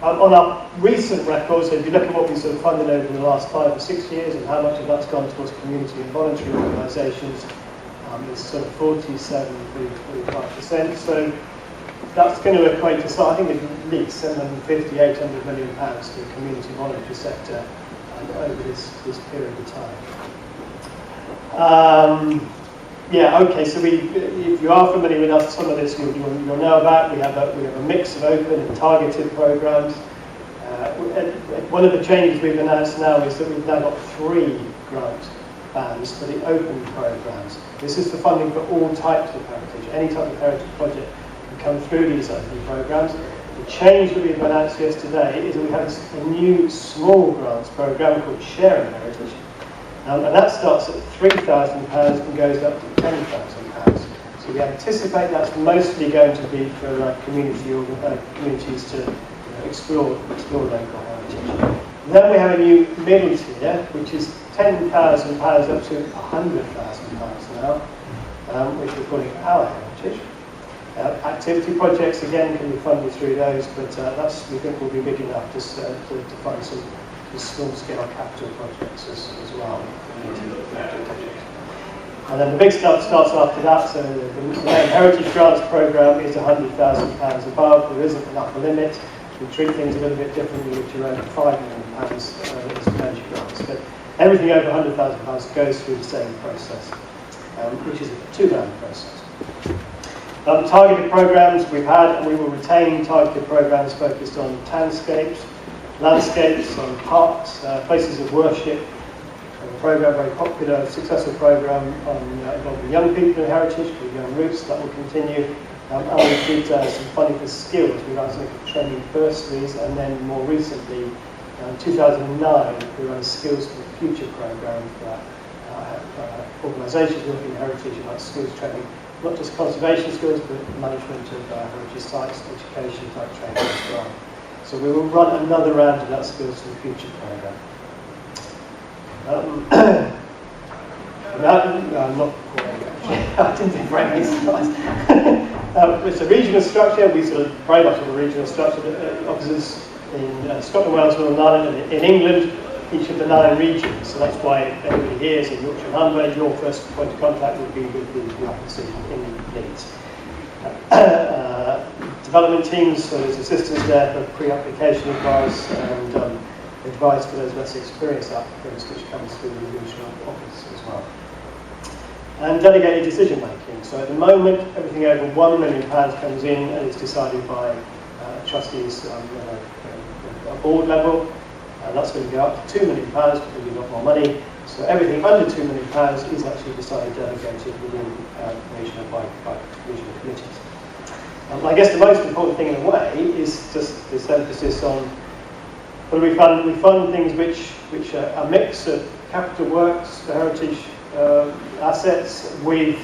On our recent records, so if you look at what we sort of funded over the last 5 or 6 years and how much of that's gone towards community and voluntary organisations, it's sort of 47-45%. So that's going to equate to, so I think at least 750, 800 million pounds to the community voluntary sector over this period of time. Yeah, okay, so if you are familiar with us, some of this you'll know about. We have a mix of open and targeted programs. One of the changes we've announced now is that we've now got 3 grant bands for the open programs. This is for funding for all types of heritage. Any type of heritage project can come through these open programs. The change that we've announced yesterday is that we have a new small grants program called Sharing Heritage. And that starts at £3,000 and goes up to £10,000. So we anticipate that's mostly going to be for communities to explore local heritage. Then we have a new middle tier, which is £10,000 up to £100,000 now, which we're calling Our Heritage. Activity projects again can be funded through those, but that's we think will be big enough to fund some small-scale capital projects as well. And then the big stuff starts after that. So the main Heritage Grants programme is £100,000 above. There isn't an upper limit. We treat things a little bit differently with around £5 million as major grants. But everything over £100,000 goes through the same process, which is a 2-round process. Targeted programmes we've had, and we will retain targeted programmes focused on townscapes, landscapes, on parks, places of worship. A program, very popular, successful program involving young people in heritage, called Young Roots, that will continue. And we did some funding for skills. We ran some training bursaries, and then more recently, in 2009, we ran a Skills for the Future program for organisations working in heritage about skills training, not just conservation skills, but management of heritage sites, education type training as well. So we will run another round of that Skills for the Future program. I didn't think very many slides. It's a regional structure. We sort of very much have a regional structure. Offices in Scotland, Wales, Northern Ireland, and in England, each of the 9 regions. So that's why everybody here is in Yorkshire and Humber. Your first point of contact would be with the office in Leeds. Development teams, so there's assistants there for pre-application advice and advice for those less experienced applicants, which comes through the regional office as well. And delegated decision making. So at the moment, everything over £1 million comes in and is decided by trustees at a board level. And that's going to go up to £2 million because we've got more money. So everything under £2 million is actually decided delegated within regional by regional committees. I guess the most important thing in a way is just this emphasis on what do we fund? We fund things which are a mix of capital works for heritage assets with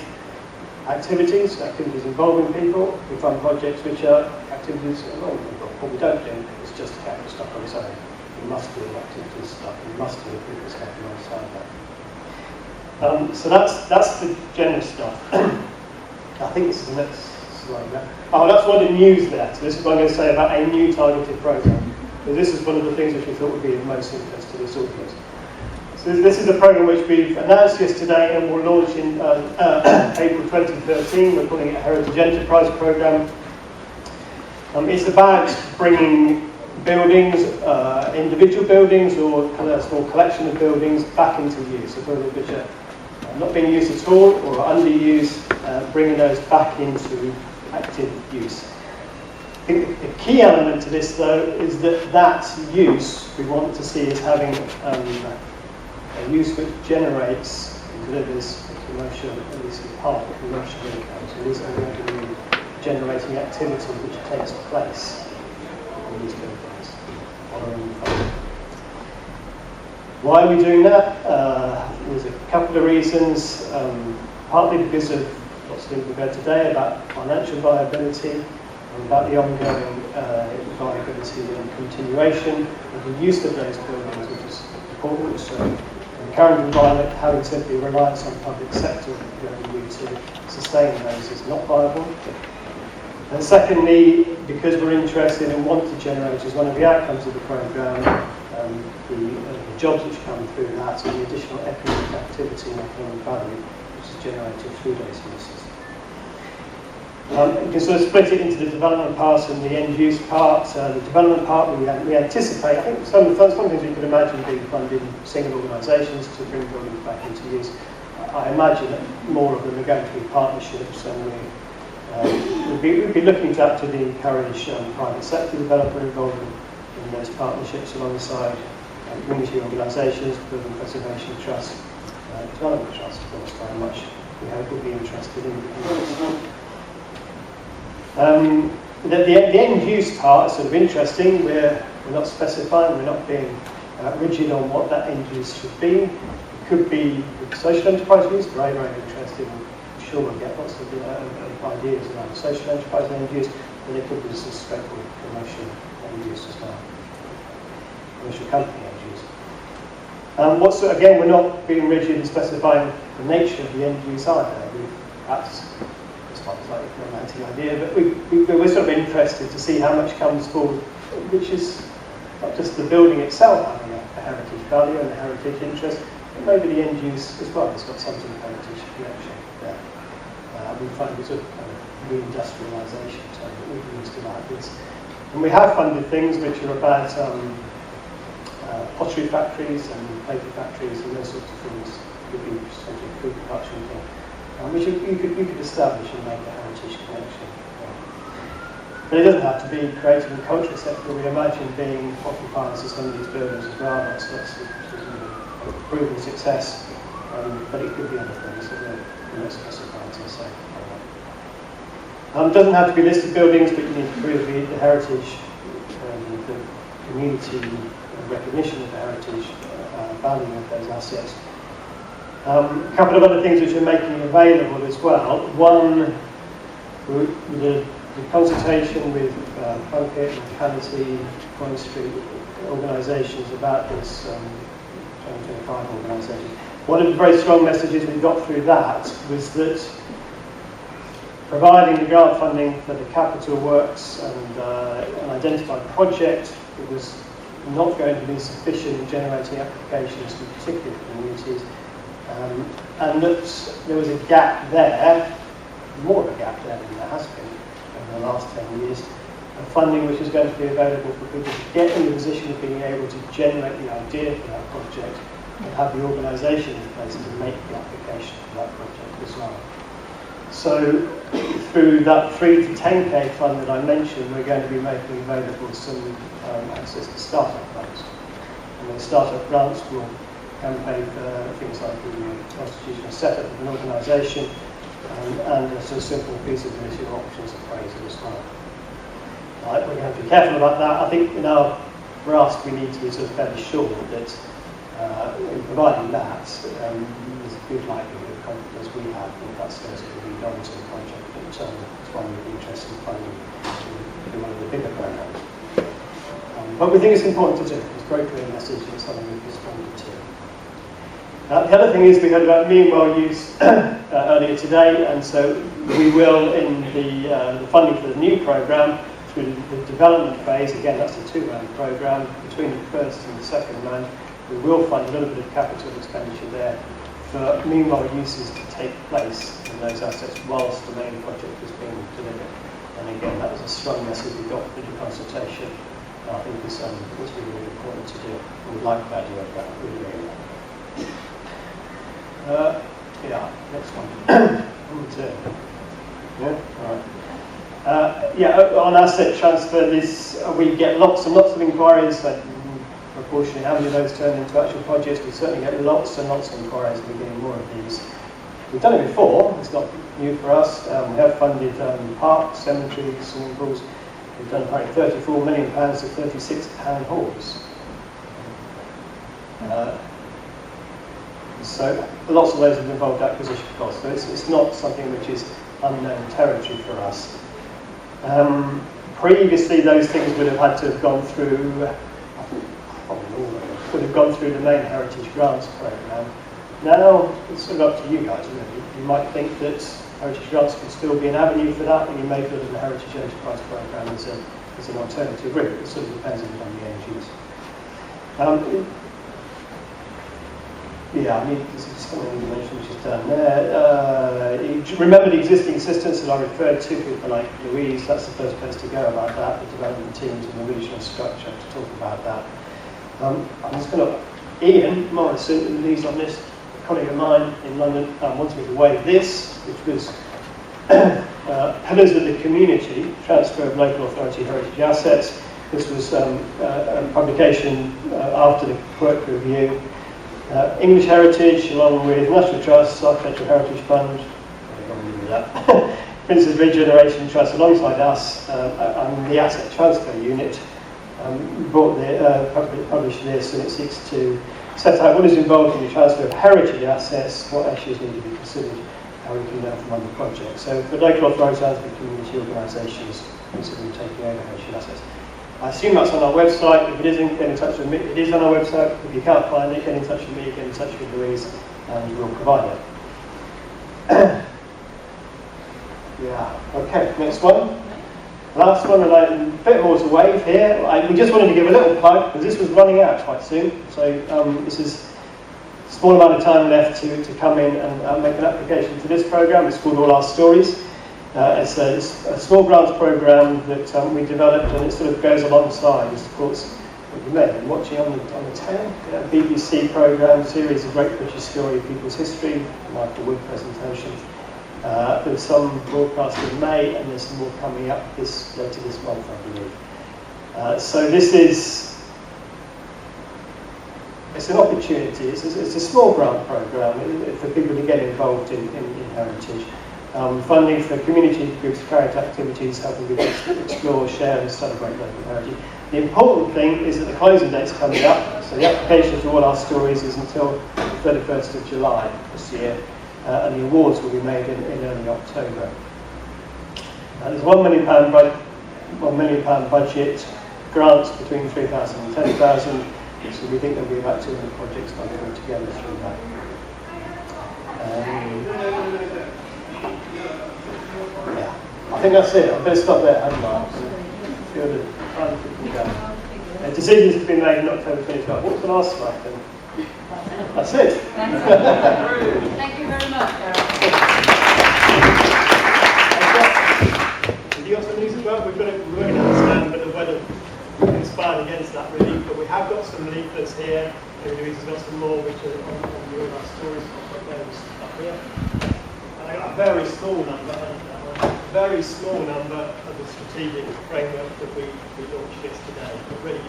activities involving people. We fund projects which are activities involving people. What we don't do is just capital stuff on its own. We must do activities stuff. We must do people's capital alongside that. So that's the general stuff. I think this is the next slide. Oh, that's one of the news there. So this is what I'm going to say about a new targeted programme. So this is one of the things which we thought would be of most interest to this audience. So this is a programme which we've announced yesterday and will launch in April 2013. We're calling it a Heritage Enterprise Programme. It's about bringing buildings, individual buildings or kind of a small collection of buildings back into use. So buildings which are not being used at all or are underused, bringing those back into active use. I think the key element to this, though, is that use we want to see as having a use which generates and delivers a commercial, at least in part, a commercial income. So these are going to be generating activity which takes place in these buildings. Why are we doing that? There's a couple of reasons. Partly because of what's been prepared today about financial viability and about the ongoing viability and continuation of the use of those buildings, which is important. So in the current environment, having simply reliance on public sector revenue to sustain those is not viable. And secondly, because we're interested and want to generate as one of the outcomes of the programme, the jobs which come through that, so the additional economic activity and economic value which is generated through those uses. You can sort of split it into the development part and the end use part. The development part we anticipate, I think some things we could imagine being funded in single organisations to bring buildings back into use. I imagine that more of them are going to be partnerships, and we'd be looking to actively encourage private sector developer involvement in those partnerships alongside community organisations, building preservation trust, development trust, of course, very much we hope will be interested in this. The end use part is sort of interesting. We're not specifying, we're not being rigid on what that end use should be. It could be social enterprise use, very, very interesting. I'm sure we'll get lots of ideas around social enterprise end use, but there could be some straightforward commercial end use as well. Commercial company end use. Again, we're not being rigid in specifying the nature of the end use either. Perhaps like a romantic idea, but we're sort of interested to see how much comes forward, which is not just the building itself having a heritage value and a heritage interest, but maybe the end use as well. It's got some sort of heritage connection there. We find a sort of reindustrialisation term that we can use to like this. And we have funded things which are about pottery factories and paper factories and those sorts of things. Could be essentially food production thing. Which you could establish and make a heritage connection. But it doesn't have to be creative and cultural sector. We imagine being occupiers of some of these buildings as well. That's proven success. But it could be other things that we're not specifying to say. It doesn't have to be listed buildings, but you need to prove the heritage, the community recognition of the heritage value of those assets. A couple of other things which we're making available as well. One, the consultation with Plunkett, Locality, Forestry organisations about this 2025 organisation. One of the very strong messages we got through that was that providing the grant funding for the capital works and an identified project, it was not going to be sufficient in generating applications for particular communities. And that there was a gap there, more of a gap there than there has been over the last 10 years, of funding which is going to be available for people to get in the position of being able to generate the idea for that project and have the organisation in place to make the application for that project as well. So through that 3 to 10k fund that I mentioned, we're going to be making available some access to startup grants. And the startup grants will campaign for things like the constitutional setup of an organisation and a sort of simple feasibility or options appraisal as well. We're going to have to be careful about that. I think in our grasp we need to be sort of fairly sure that in providing that, there's a good likelihood of confidence we have that that's going to be done to the project. But it's one we'd be interested in funding in one of the bigger programs. But we think it's important to do. It's a very clear message and something we've responded to. The other thing is we heard about meanwhile use earlier today, and so we will, in the funding for the new programme, through the development phase, again that's a 2-round programme, between the first and the second round, we will fund a little bit of capital expenditure there for meanwhile uses to take place in those assets whilst the main project is being delivered. And again, that was a strong message we got through the consultation. I think it's really, really important to do. We like the idea of that, really, really like. Next one. Number 2. Yeah, all right. On asset transfer, we get lots and lots of inquiries. Proportionally, how many of those turn into actual projects? We certainly get lots and lots of inquiries. We're getting more of these. We've done it before. It's not new for us. We have funded parks, cemeteries, swimming pools. We've done about £34 million of 36 town halls. So lots of those have involved acquisition costs. So it's not something which is unknown territory for us. Previously, those things would have had to have gone through, the main Heritage Grants programme. Now, it's sort of up to you guys, really. You might think that Heritage grants can still be an avenue for that, and you may build a Heritage Enterprise Programme as an alternative route. It sort of depends on the end use. Yeah, I mean, this is something you mentioned which is down there. Remember the existing assistants that I referred to, people like Louise, that's the first place to go about that, the development teams and the regional structure to talk about that. I'm just going to, Ian Morrison, who leads on this, a colleague of mine in London, wanted me to waive this, which was Pillars of the Community, Transfer of Local Authority Heritage Assets. This was a publication after the Quirk Review. English Heritage, along with National Trust, Architectural Heritage Fund, Prince's Regeneration Trust, alongside us, and the Asset Transfer Unit, published this, and it seeks to set out what is involved in the transfer of heritage assets, what issues need to be considered, how we can learn from other projects. So for local authorities and for community organisations considering taking over heritage assets. I assume that's on our website. If it isn't, get in touch with me. It is on our website. If you can't find it, get in touch with me, get in touch with Louise, and we'll provide it. Yeah, okay, next one. Last one, and a bit more to wave here. We just wanted to give a little plug, because this was running out quite soon. So this is a small amount of time left to come in and make an application to this programme. It's called All Our Stories. It's a small grants programme that we developed, and it sort of goes alongside the supports that you may have been watching on the tail. BBC programme, series of Great British Story, People's History, Michael Wood presentation. There's some broadcast in May, and there's some more coming up later this month, I believe. So this is, it's an opportunity. It's a small grant programme for people to get involved in heritage. Funding for community groups to carry out activities, helping people explore, share and celebrate local heritage. The important thing is that the closing date's coming up, so the application for All Our Stories is until the 31st of July this year, and the awards will be made in early October. There's £1 million budget, grants between 3,000 and 10,000, so we think there'll be about 200 projects coming together through that. Yeah, I think that's it. I better stop there, haven't I? Feel the time quickly go. Decisions have been made in October 2012. What's the last slide then? That's it. Thank you very much, Gareth. Have you got some news as well? We're going to understand, but the weather conspired against that really. But we have got some leaflets here. Louise has got some more, which are on the All Our Stories. I'll put those up here. And I got a very small number of the strategic framework that we launched yesterday. But really,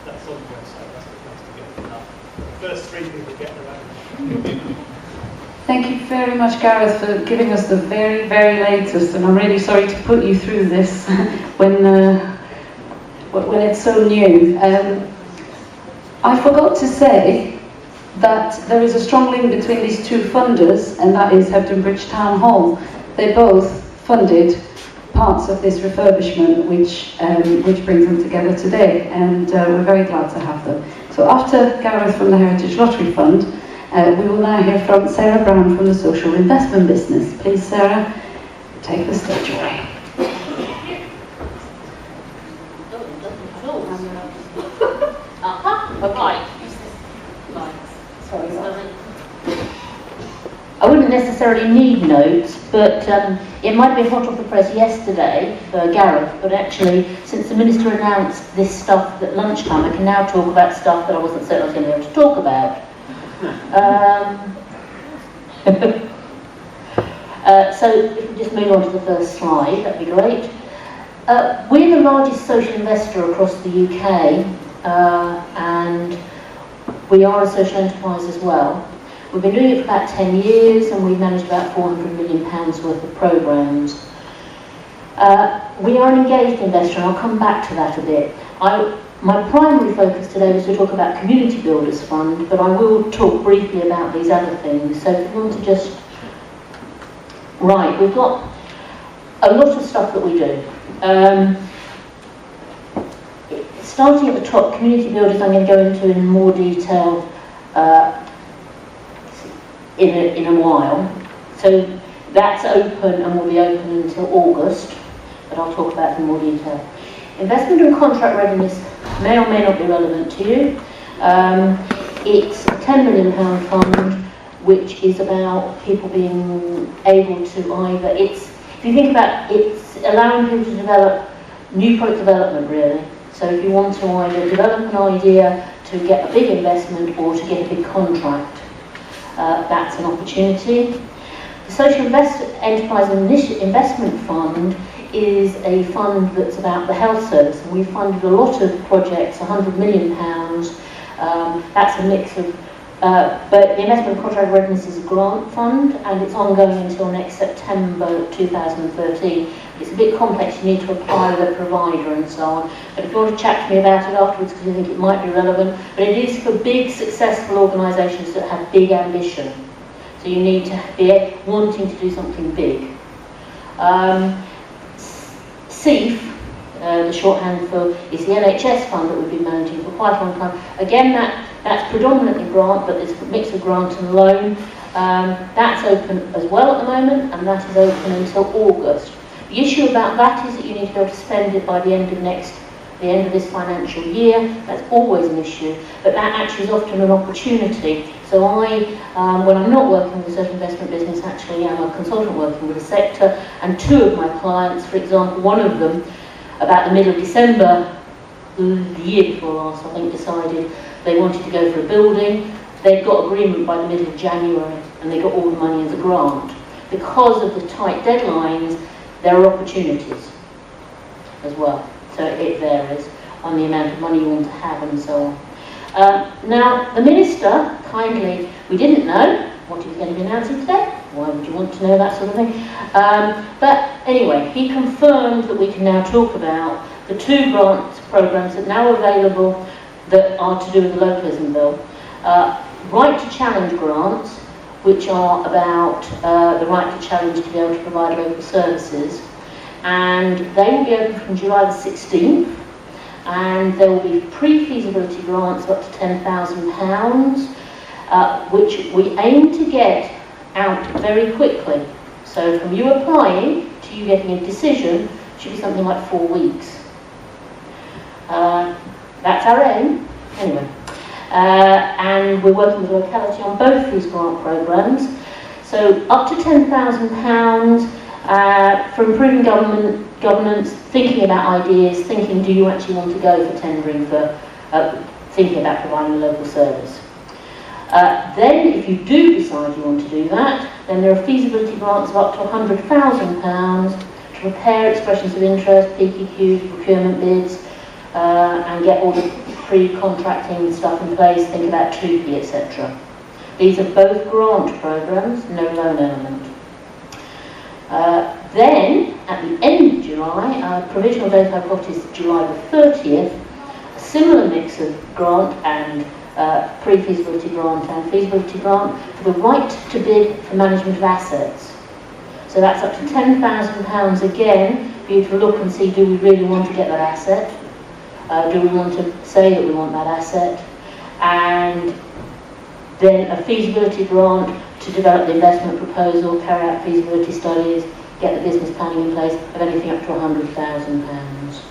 that's on the website. That's what comes together for that. The first three people get around. Thank you very much, Gareth, for giving us the very, very latest. And I'm really sorry to put you through this when it's so new. I forgot to say that there is a strong link between these two funders, and that is Hebden Bridge Town Hall. They both funded parts of this refurbishment, which brings them together today, and we're very glad to have them. So after Gareth from the Heritage Lottery Fund, we will now hear from Sarah Brown from the Social Investment Business. Please, Sarah, take the stage away. Okay. Sorry. I wouldn't necessarily need notes, but it might have been hot off the press yesterday for Gareth, but actually, since the Minister announced this stuff at lunchtime, I can now talk about stuff that I wasn't certain I was going to be able to talk about. So if we just move on to the first slide, that'd be great. We're the largest social investor across the UK, and we are a social enterprise as well. We've been doing it for about 10 years, and we've managed about £400 million worth of programmes. We are an engaged investor, and I'll come back to that a bit. My primary focus today was to talk about Community Builders Fund, but I will talk briefly about these other things. So if you want to just... Right, we've got a lot of stuff that we do. Starting at the top, Community Builders, I'm going to go into in more detail in a while. So That's open and will be open until August, but I'll talk about it in more detail. Investment and contract readiness may or may not be relevant to you. It's a £10 million fund, which is about people being able to either, if you think about it, it's allowing people to develop new product development, really. So if you want to either develop an idea to get a big investment or to get a big contract, that's an opportunity. The Social Enterprise Investment Fund is a fund that's about the health service, and we've funded a lot of projects, £100 million. That's a mix of, but the Investment and Contract Readiness is a grant fund, and it's ongoing until next September 2013. It's a bit complex, you need to apply with a provider and so on. But if you want to chat to me about it afterwards, because you think it might be relevant, but it is for big, successful organisations that have big ambition. So you need to be wanting to do something big. CEIF, the shorthand for, is the NHS fund that we've been managing for quite a long time. Again, that's predominantly grant, but there's a mix of grant and loan. That's open as well at the moment, and that is open until August. The issue about that is that you need to be able to spend it by the end of this financial year. That's always an issue, but that actually is often an opportunity. So I, when I'm not working with a social investment business, actually I'm a consultant working with the sector, and two of my clients, for example, one of them, about the middle of December, the year before last, I think, decided they wanted to go for a building. They'd got agreement by the middle of January, and they got all the money as a grant. Because of the tight deadlines, there are opportunities as well. So it varies on the amount of money you want to have and so on. Now, the Minister, kindly, we didn't know what he was going to be announcing today. Why would you want to know that sort of thing? But anyway, he confirmed that we can now talk about the two grant programmes that are now available that are to do with the localism bill. Right to challenge grants, which are about the right to challenge to be able to provide local services. And they will be open from July the 16th. And there will be pre-feasibility grants up to £10,000, which we aim to get out very quickly. So from you applying to you getting a decision should be something like 4 weeks. That's our aim, anyway. And we're working with the locality on both these grant programmes. So up to £10,000 for improving governance, thinking about ideas, thinking, do you actually want to go for tendering for, thinking about providing a local service. Then, if you do decide you want to do that, then there are feasibility grants of up to £100,000 to prepare expressions of interest, PQQs, procurement bids, and get all the pre-contracting stuff in place, think about 2P, etc. These are both grant programmes, no loan element. Then, at the end of July, provisional date I've got is July the 30th, a similar mix of grant and pre-feasibility grant and feasibility grant for the right to bid for management of assets. So that's up to £10,000 again for you to look and see, do we really want to get that asset? Do we want to say that we want that asset? And then a feasibility grant to develop the investment proposal, carry out feasibility studies, get the business planning in place of anything up to £100,000.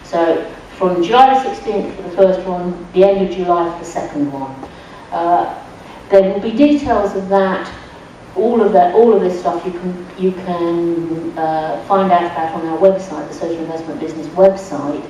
So from July the 16th for the first one, the end of July for the second one. There will be details of that, all of this stuff you can find out about on our website, the Social Investment Business website,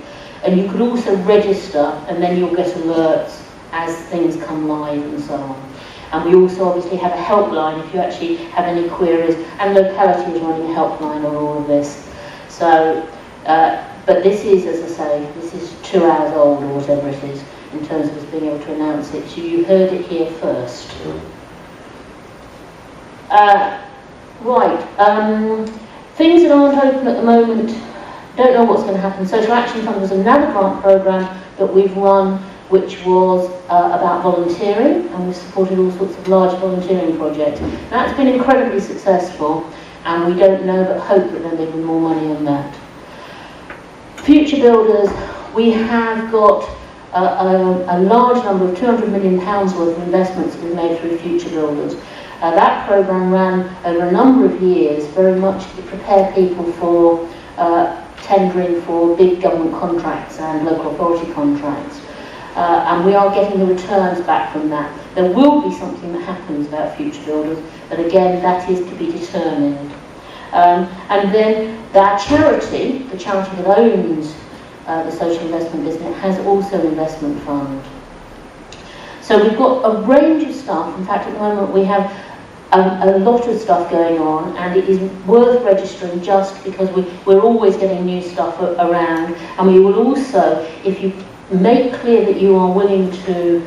and you could also register, and then you'll get alerts as things come live and so on. And we also obviously have a helpline if you actually have any queries, and locality is running a helpline on all of this. So, but this is, as I say, this is 2 hours old or whatever it is, in terms of us being able to announce it. So you heard it here first. Things that aren't open at the moment, don't know what's going to happen. Social Action Fund was another grant programme that we've run, which was about volunteering, and we've supported all sorts of large volunteering projects. That's been incredibly successful, and we don't know but hope that there'll be more money on that. Future Builders, we have got a large number of £200 million worth of investments that we've made through Future Builders. That programme ran over a number of years, very much to prepare people for tendering for big government contracts and local authority contracts. And we are getting the returns back from that. There will be something that happens about Future Builders, but again, that is to be determined. And then that charity, the charity that owns the social investment business, has also an investment fund. So we've got a range of stuff. In fact, at the moment we have a lot of stuff going on, and it is worth registering just because we're always getting new stuff around. And we will also, if you make clear that you are willing to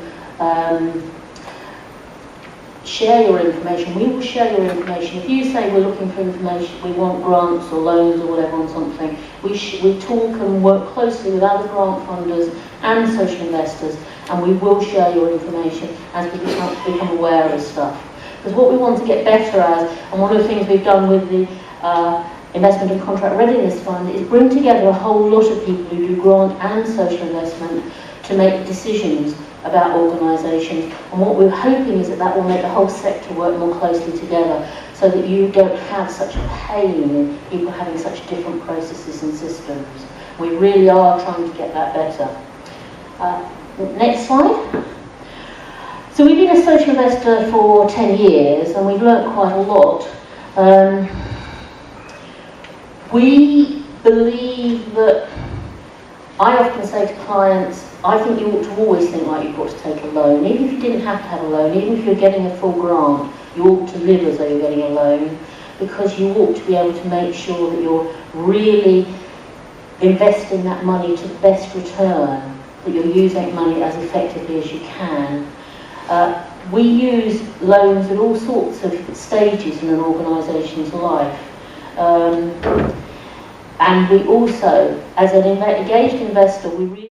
share your information, we will share your information. If you say we're looking for information, we want grants or loans or whatever on something, we talk and work closely with other grant funders and social investors, and we will share your information as we become aware of stuff. Because what we want to get better at, and one of the things we've done with the Investment and Contract Readiness Fund, is bring together a whole lot of people who do grant and social investment to make decisions about organisations. And what we're hoping is that that will make the whole sector work more closely together, so that you don't have such a pain in people having such different processes and systems. We really are trying to get that better. Next slide. So we've been a social investor for 10 years and we've learnt quite a lot. We believe that, I often say to clients, I think you ought to always think like you've got to take a loan. Even if you didn't have to have a loan, even if you're getting a full grant, you ought to live as though you're getting a loan, because you ought to be able to make sure that you're really investing that money to the best return, that you're using money as effectively as you can. We use loans at all sorts of stages in an organisation's life. And we also, as an engaged investor, we really